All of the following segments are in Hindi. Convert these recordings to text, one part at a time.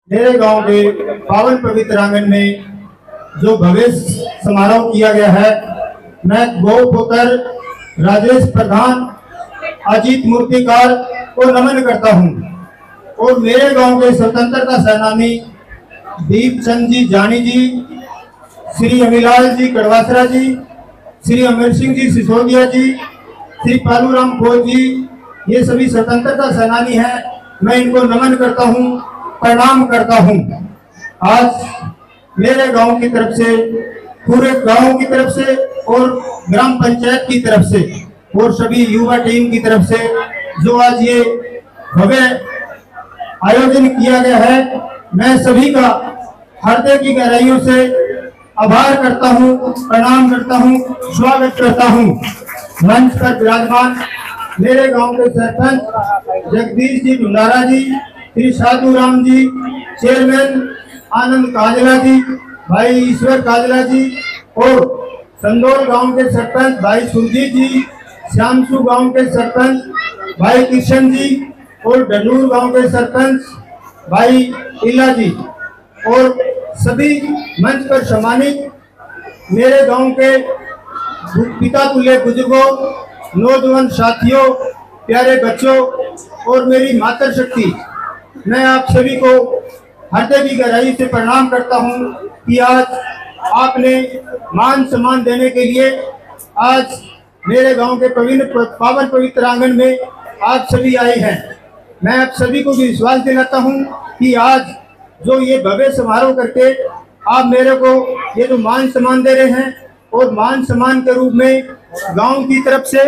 मेरे गांव के पावन पवित्र आंगन में जो भव्य समारोह किया गया है, मैं गौ पुत्र राजेश प्रधान अजीत मूर्तिकार को नमन करता हूं और मेरे गांव के स्वतंत्रता सेनानी दीपचंद जी जानी जी, श्री अमिलाल जी कड़वासरा जी, श्री अमर सिंह जी सिसोदिया जी, श्री पालूराम फौज जी, ये सभी स्वतंत्रता सेनानी हैं। मैं इनको नमन करता हूं, प्रणाम करता हूं। आज मेरे गांव की तरफ से, पूरे गांव की तरफ से और ग्राम पंचायत की तरफ से और सभी युवा टीम की तरफ से जो आज ये भव्य आयोजन किया गया है, मैं सभी का हृदय की गहराइयों से आभार करता हूं, प्रणाम करता हूं, स्वागत करता हूं। मंच पर विराजमान मेरे गांव के सरपंच जगदीश जी भंडारा जी, श्री साधु राम जी, चेयरमैन आनंद काजला जी, भाई ईश्वर काजला जी और संदौल गांव के सरपंच भाई सुरजीत जी, श्यामसू गांव के सरपंच भाई किशन जी और डनूर गांव के सरपंच भाई इला जी और सभी मंच पर सम्मानित मेरे गांव के पिता तुल्य बुजुर्गों, नौजवान साथियों, प्यारे बच्चों और मेरी मातृ शक्ति, मैं आप सभी को हृदय की गहराई से प्रणाम करता हूं कि आज आपने मान सम्मान देने के लिए आज मेरे गांव के पावन पवित्र आंगन में आप सभी आए हैं। मैं आप सभी को भी विश्वास दिलाता हूं कि आज जो ये भव्य समारोह करके आप मेरे को ये जो मान सम्मान दे रहे हैं और मान सम्मान के रूप में गांव की तरफ से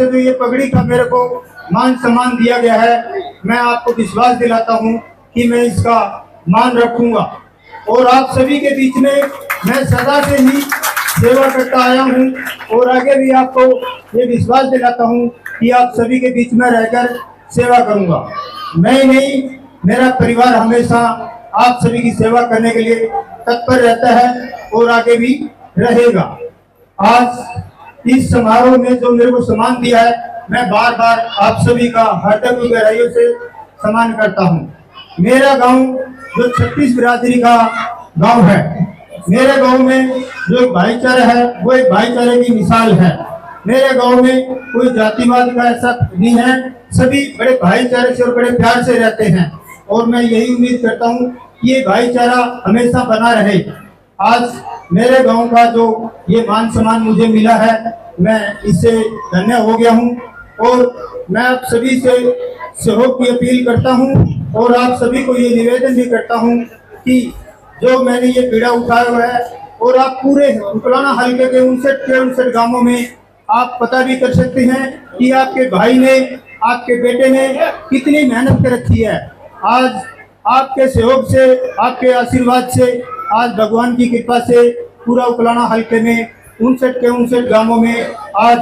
जो ये पगड़ी का मेरे को मान सम्मान दिया गया है, मैं आपको विश्वास दिलाता हूं कि मैं इसका मान रखूंगा और आप सभी के बीच में मैं सदा से ही सेवा करता आया हूं और आगे भी आपको ये विश्वास दिलाता हूं कि आप सभी के बीच में रहकर सेवा करूंगा। मैं ही नहीं, मेरा परिवार हमेशा आप सभी की सेवा करने के लिए तत्पर रहता है और आगे भी रहेगा। आज इस समारोह में जो मेरे को सम्मान दिया है, मैं बार बार आप सभी का हृदय की गहराइयों से सम्मान करता हूं। मेरा गांव जो 36 बिरादरी का गांव है, मेरे गांव में जो एक भाईचारा है वो एक भाईचारे की मिसाल है। मेरे गांव में कोई जातिवाद का ऐसा नहीं है, सभी बड़े भाईचारे से और बड़े प्यार से रहते हैं और मैं यही उम्मीद करता हूं कि ये भाईचारा हमेशा बना रहे। आज मेरे गांव का जो ये मान सम्मान मुझे मिला है, मैं इससे धन्य हो गया हूं और मैं आप सभी से सहयोग की अपील करता हूं और आप सभी को ये निवेदन भी करता हूं कि जो मैंने ये पीड़ा उठाया हुआ है और आप पूरे उकलाना हल्के के 59 गांवों में आप पता भी कर सकते हैं कि आपके भाई ने, आपके बेटे ने कितनी मेहनत कर रखी है। आज आपके सहयोग से, आपके आशीर्वाद से, आज भगवान की कृपा से पूरा उकलाना हल्के में 59 गांवों में आज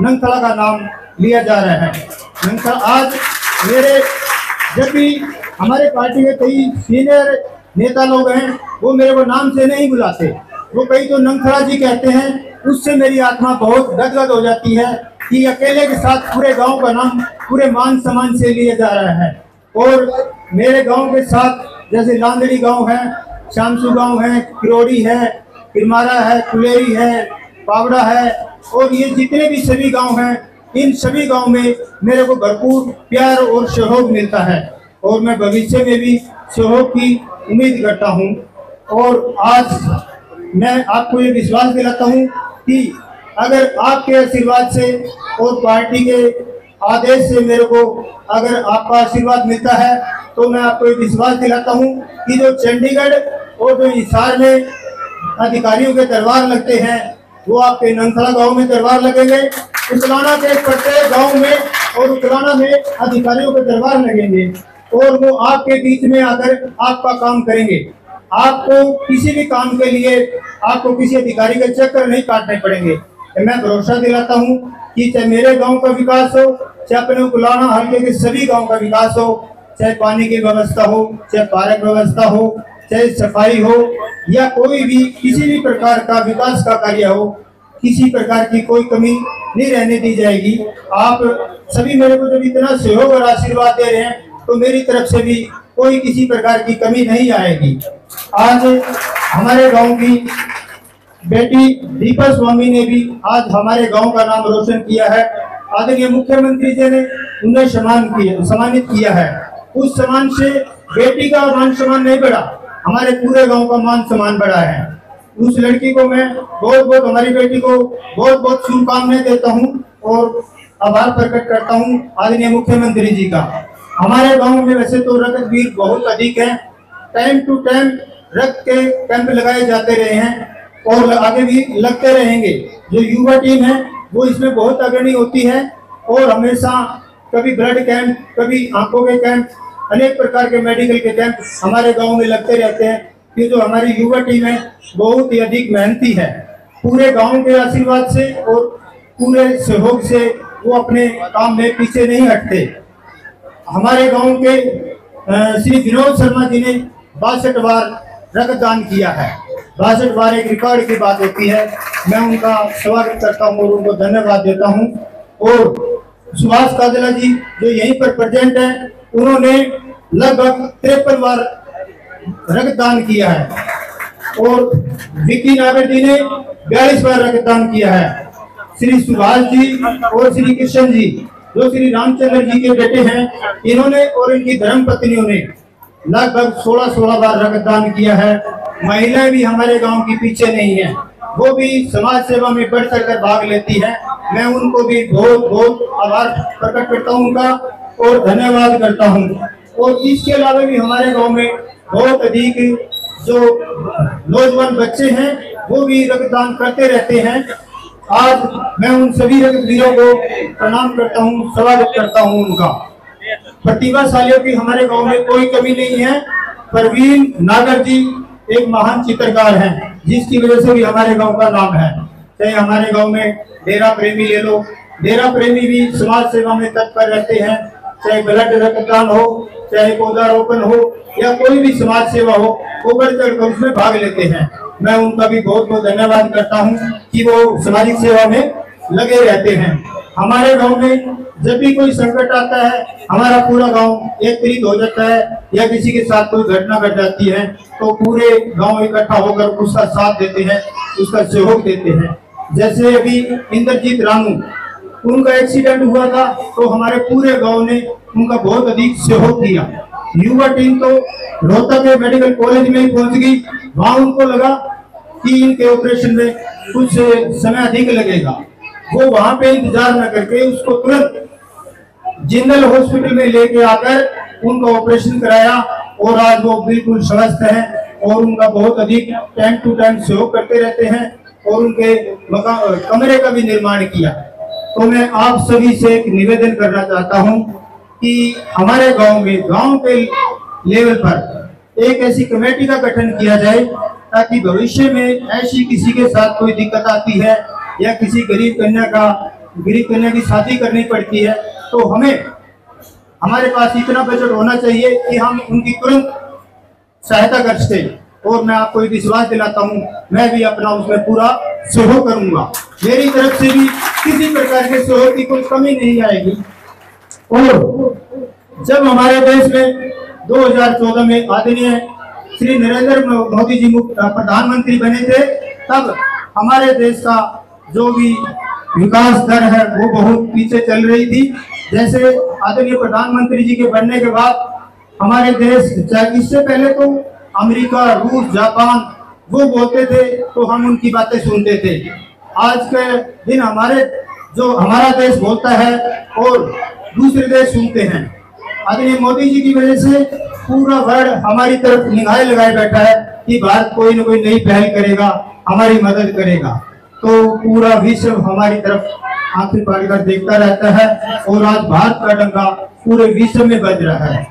नंगथला का नाम लिया जा रहा है। नंगथला आज जब भी हमारे पार्टी के कई सीनियर नेता लोग हैं, वो मेरे को नाम से नहीं बुलाते, वो कई तो नंगथला जी कहते हैं, उससे मेरी आत्मा बहुत गदगद हो जाती है कि अकेले के साथ पूरे गांव का नाम पूरे मान सम्मान से लिया जा रहा है। और मेरे गांव के साथ जैसे लांदड़ी गांव है, शामसू गांव है, किरोड़ी है, किरमारा है, कुलेरी है, पावड़ा है और ये जितने भी सभी गांव हैं, इन सभी गांव में मेरे को भरपूर प्यार और सहयोग मिलता है और मैं भविष्य में भी सहयोग की उम्मीद करता हूं। और आज मैं आपको ये विश्वास दिलाता हूं कि अगर आपके आशीर्वाद से और पार्टी के आदेश से मेरे को अगर आपका आशीर्वाद मिलता है तो मैं आपको ये विश्वास दिलाता हूं कि जो चंडीगढ़ और जो हिसार में अधिकारियों के दरबार लगते हैं, वो आपके नंगथला गांव में दरबार लगेंगे, उकलाना के प्रत्येक गांव में और उकलाना में अधिकारियों के दरबार लगेंगे और वो आपके बीच में आकर आपका काम करेंगे। आपको किसी भी काम के लिए आपको किसी अधिकारी के चक्कर नहीं काटने पड़ेंगे। मैं भरोसा दिलाता हूं कि चाहे मेरे गांव का विकास हो, चाहे अपने उकलाना हल्के के सभी गांव का विकास हो, चाहे पानी की व्यवस्था हो, चाहे पार्क व्यवस्था हो, चाहे सफाई हो या कोई भी किसी भी प्रकार का विकास का कार्य हो, किसी प्रकार की कोई कमी नहीं रहने दी जाएगी। आप सभी मेरे को जब इतना सहयोग और आशीर्वाद दे रहे हैं तो मेरी तरफ से भी कोई किसी प्रकार की कमी नहीं आएगी। आज हमारे गांव की बेटी दीपा स्वामी ने भी आज हमारे गांव का नाम रोशन किया है। आदरणीय मुख्यमंत्री जी ने उन्हें सम्मानित किया है। उस सम्मान से बेटी का मान सम्मान नहीं बढ़ा, हमारे पूरे गांव का मान सम्मान बढ़ा है। उस लड़की को मैं बहुत हमारी बेटी को बहुत शुभकामनाएं देता हूं और आभार प्रकट करता हूं आदरणीय मुख्यमंत्री जी का। हमारे गांव में वैसे तो रक्तवीर बहुत अधिक है, टाइम टू टाइम रक्त के कैंप लगाए जाते रहे हैं और आगे भी लगते रहेंगे। जो युवा टीम है वो इसमें बहुत अग्रणी होती है और हमेशा कभी ब्लड कैंप, कभी आंखों के कैंप, अनेक प्रकार के मेडिकल के कैंप हमारे गांव में लगते रहते हैं। कि जो हमारी युवा टीम है बहुत ही अधिक मेहनती है। पूरे गांव के आशीर्वाद से और पूरे सहयोग से वो अपने काम में पीछे नहीं हटते। हमारे गांव के श्री विनोद शर्मा जी ने 62 बार रक्तदान किया है। 62 बार एक रिकॉर्ड की बात होती है। मैं उनका स्वागत करता हूँ और उनको धन्यवाद देता हूँ। और सुभाष काजला जी जो यहीं पर प्रेजेंट है, उन्होंने लगभग 53 बार रक्तदान किया है। और विक्की नागर जी ने 42 बार रक्तदान किया है। श्री सुभाष जी और श्री कृष्ण जी जो श्री रामचंद्र जी के बेटे हैं, इन्होंने और इनकी धर्म पत्नियों ने लगभग 16 बार रक्तदान किया है। महिलाएं भी हमारे गांव की पीछे नहीं है, वो भी समाज सेवा में बढ़ चढ़ कर भाग लेती है। मैं उनको भी बहुत आभार प्रकट करता हूँ उनका और धन्यवाद करता हूँ। और इसके अलावा भी हमारे गांव में बहुत अधिक जो नौजवान बच्चे हैं वो भी रक्तदान करते रहते हैं। आज मैं उन सभी रक्तवीरों को प्रणाम करता हूँ, स्वागत करता हूँ उनका। प्रतिभाशालियों की हमारे गांव में कोई कमी नहीं है। प्रवीण नागर जी एक महान चित्रकार हैं, जिसकी वजह से भी हमारे गांव का नाम है। चाहे हमारे गांव में डेरा प्रेमी ले लो, डेरा प्रेमी भी समाज सेवा में तत्पर रहते हैं। चाहे ब्लड रक्तदान हो, चाहे पौधारोपण हो या कोई भी समाज सेवा हो, वो बढ़ चढ़ कर उसमें भाग लेते हैं। मैं उनका भी बहुत धन्यवाद करता हूँ कि वो सामाजिक सेवा में लगे रहते हैं। हमारे गांव में जब भी कोई संकट आता है, हमारा पूरा गांव एकत्रित हो जाता है या किसी के साथ कोई घटना घट जाती है तो पूरे गांव इकट्ठा होकर उसका साथ देते हैं, उसका सहयोग देते हैं। जैसे अभी इंद्रजीत रानू, उनका एक्सीडेंट हुआ था तो हमारे पूरे गांव ने उनका बहुत अधिक सहयोग किया। युवा टीम तो रोहतक के मेडिकल कॉलेज में ही पहुंच गई। वहां उनको लगा कि इनके ऑपरेशन में कुछ समय अधिक लगेगा, वो वहां पे इंतजार न करके उसको तुरंत जिंदल हॉस्पिटल में लेके आकर उनका ऑपरेशन कराया और आज वो बिल्कुल स्वस्थ है और उनका बहुत अधिक टाइम टू टाइम सहयोग करते रहते हैं और उनके कमरे का भी निर्माण किया। तो मैं आप सभी से एक निवेदन करना चाहता हूं कि हमारे गांव में गांव के लेवल पर एक ऐसी कमेटी का गठन किया जाए ताकि भविष्य में ऐसी किसी के साथ कोई दिक्कत आती है या किसी गरीब कन्या की शादी करनी पड़ती है तो हमारे पास इतना बजट होना चाहिए कि हम उनकी तुरंत सहायता कर सकें। और मैं आपको एक विश्वास दिलाता हूं, मैं भी अपना उसमें पूरा सहयोग करूंगा। मेरी तरफ से भी किसी प्रकार के सहयोग की कोई कमी नहीं आएगी। और जब हमारे देश में 2014 में आदरणीय श्री नरेंद्र मोदी जी प्रधानमंत्री बने थे, तब हमारे देश का जो भी विकास दर है वो बहुत पीछे चल रही थी। जैसे आदरणीय प्रधानमंत्री जी के बनने के बाद हमारे देश, इससे पहले तो अमेरिका, रूस, जापान वो बोलते थे तो हम उनकी बातें सुनते थे। आज के दिन हमारा देश बोलता है और दूसरे देश सुनते हैं। आदरणीय मोदी जी की वजह से पूरा वर्ल्ड हमारी तरफ निगाहें लगाए बैठा है कि भारत कोई न कोई नई पहल करेगा, हमारी मदद करेगा। तो पूरा विश्व हमारी तरफ आंखें फाड़ कर देखता रहता है और आज भारत का डंका पूरे विश्व में बज रहा है।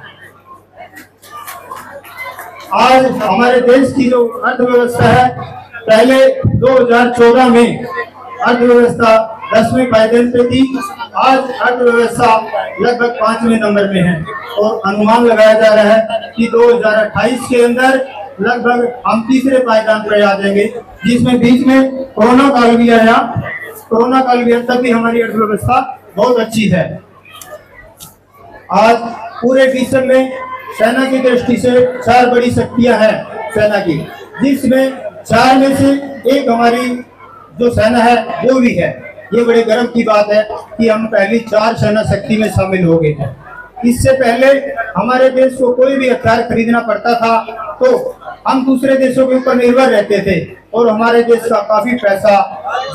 आज हमारे देश की जो अर्थव्यवस्था है, पहले 2014 में अर्थव्यवस्था 10वें पायदान पे थी, आज अर्थव्यवस्था लगभग 5वें नंबर में है और अनुमान लगाया जा रहा है कि 2028 के अंदर लगभग हम 3रे पायदान पर आ जाएंगे, जिसमें बीच में कोरोना काल भी आया। कोरोना काल भी तब भी हमारी अर्थव्यवस्था बहुत अच्छी है। आज पूरे विश्व में सेना की दृष्टि से 4 बड़ी शक्तियां हैं सेना की, जिसमें 4 में से एक हमारी जो सेना है वो भी है। ये बड़े गर्व की बात है कि हम पहली 4 सेना शक्ति में शामिल हो गए हैं। इससे पहले हमारे देश को कोई भी हथियार खरीदना पड़ता था तो हम दूसरे देशों के ऊपर निर्भर रहते थे और हमारे देश का काफी पैसा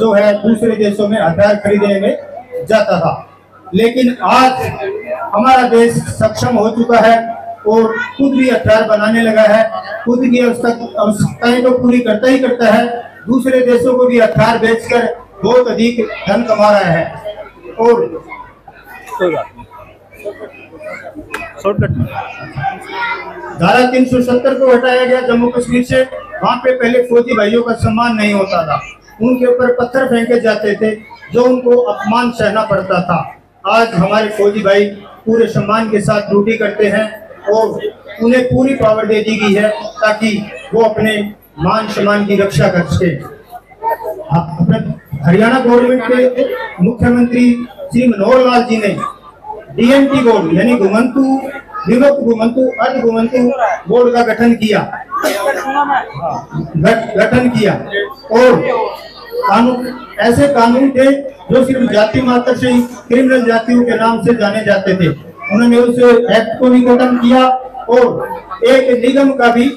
जो है दूसरे देशों में हथियार खरीदने में जाता था। लेकिन आज हमारा देश सक्षम हो चुका है और खुद भी हथियार बनाने लगा है, खुद की आवश्यकताएं तो पूरी करता ही करता है, दूसरे देशों को भी हथियार बेचकर बहुत अधिक धन कमा रहा है। और धारा 370 को हटाया गया जम्मू कश्मीर से। वहाँ पे पहले फौजी भाइयों का सम्मान नहीं होता था, उनके ऊपर पत्थर फेंके जाते थे जो उनको अपमान सहना पड़ता था। आज हमारे फौजी भाई पूरे सम्मान के साथ ड्यूटी करते हैं और उन्हें पूरी पावर दे दी गई है ताकि वो अपने मान सम्मान की रक्षा कर सके। हरियाणा गवर्नमेंट के मुख्यमंत्री श्री मनोहर लाल जी ने DNT बोर्ड यानी घुमंतु विमुक्त घुमंतु अर्ध घुमंतु बोर्ड का गठन किया और ऐसे कानून थे जो सिर्फ जाति मात्र से क्रिमिनल जातियों के नाम से जाने जाते थे। उन्होंने उस एक्ट को भी गठन किया और एक निगम का भी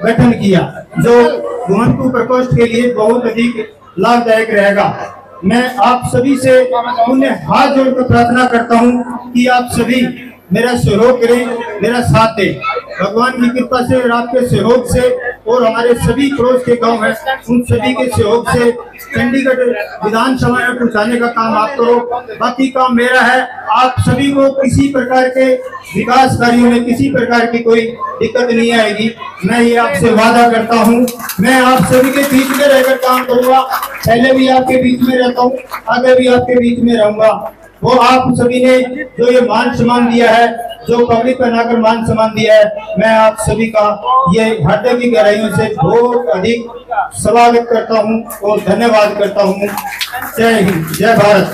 गठन किया जो घुमंतु प्रकोष्ठ के लिए बहुत अधिक लाभदायक रहेगा। मैं आप सभी से उन्हें हाथ जोड़कर प्रार्थना करता हूं कि आप सभी मेरा सहयोग करें, मेरा साथ दें। भगवान की कृपा से और आपके सहयोग से और हमारे सभी पड़ोस के गांव हैं उन सभी के सहयोग से चंडीगढ़ विधानसभा में पहुंचाने का काम आप करो, बाकी काम मेरा है। आप सभी को किसी प्रकार के विकास कार्यों में किसी प्रकार की कोई दिक्कत नहीं आएगी, मैं ये आपसे वादा करता हूँ। मैं आप सभी के बीच में रहकर काम करूंगा, पहले भी आपके बीच में रहता हूँ, आगे भी आपके बीच में रहूंगा। वो आप सभी ने जो ये मान सम्मान दिया है, जो पब्लिक बनाकर मान सम्मान दिया है, मैं आप सभी का ये हृदय की गहराइयों से बहुत अधिक स्वागत करता हूँ और धन्यवाद करता हूँ। जय हिंद, जय भारत।